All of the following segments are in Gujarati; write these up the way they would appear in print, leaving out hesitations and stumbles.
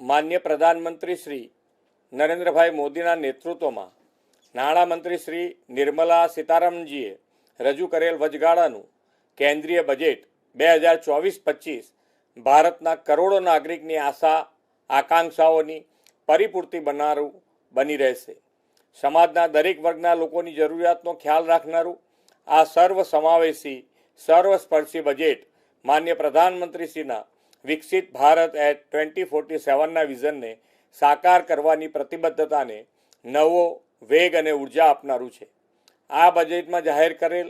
માન્ય પ્રધાનમંત્રી શ્રી નરેન્દ્રભાઈ મોદીના નેતૃત્વમાં નાણામંત્રી શ્રી નિર્મલા સીતારામનજીએ રજૂ કરેલ વચગાળાનું કેન્દ્રીય બજેટ 2024-25 ભારતના કરોડો નાગરિકની આશા આકાંક્ષાઓની પરિપૂર્તિ બનાવનારું બની રહેશે. સમાજના દરેક વર્ગના લોકોની જરૂરિયાતનો ખ્યાલ રાખનારું આ સર્વસમાવેશી સર્વસ્પર્શી બજેટ માન્ય પ્રધાનમંત્રીશ્રીના વિકસિત ભારત એટ 2047ના વિઝનને સાકાર કરવાની પ્રતિબદ્ધતાને નવો વેગ અને ઉર્જા આપનારું છે. આ બજેટમાં જાહેર કરેલ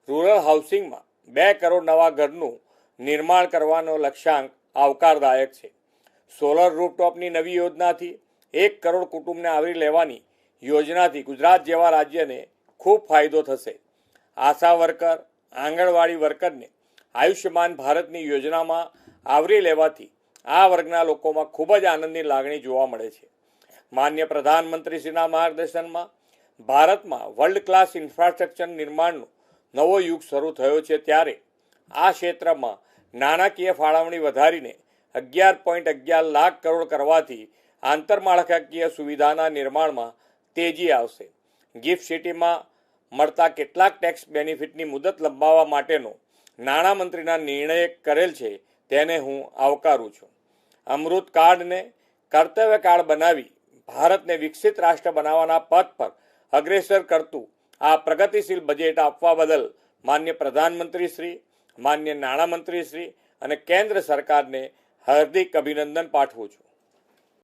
રૂરલ હાઉસિંગમાં 2 કરોડ નવા ઘરનું નિર્માણ કરવાનો લક્ષ્યાંક આવકારદાયક છે. સોલર રૂફટોપની નવી યોજનાથી 1 કરોડ કુટુંબને આવરી લેવાની યોજનાથી ગુજરાત જેવા રાજ્યને ખૂબ ફાયદો થશે. આશા વર્કર, આંગણવાડી વર્કરને આયુષ્યમાન ભારતની યોજનામાં આવરી લેવાથી આ વર્ગના લોકોમાં ખૂબ જ આનંદની લાગણી જોવા મળે છે. માન્ય પ્રધાનમંત્રીશ્રીના માર્ગદર્શનમાં ભારતમાં વર્લ્ડ ક્લાસ ઇન્ફ્રાસ્ટ્રક્ચર નિર્માણનો નવો યુગ શરૂ થયો છે. ત્યારે આ ક્ષેત્રમાં નાણાકીય ફાળવણી વધારીને 11.11 લાખ કરોડ કરવાથી આંતરમાળખાકીય સુવિધાના નિર્માણમાં તેજી આવશે. ગિફ્ટ સિટીમાં મળતા કેટલાક ટેક્સ બેનિફિટની મુદત લંબાવવા માટેનો નાણામંત્રીના નિર્ણય કરેલ છે, તેને હું આવકારું છું. અમૃત કાર્ડને કર્તવ્ય કાર્ડ બનાવી ભારતને વિકસિત રાષ્ટ્ર બનાવવાના પથ પર અગ્રેસર કરતું આ પ્રગતિશીલ બજેટ આપવા બદલ માન્ય પ્રધાનમંત્રી શ્રી, માન્ય નાણામંત્રી શ્રી અને કેન્દ્ર સરકારને હાર્દિક અભિનંદન પાઠવું છું.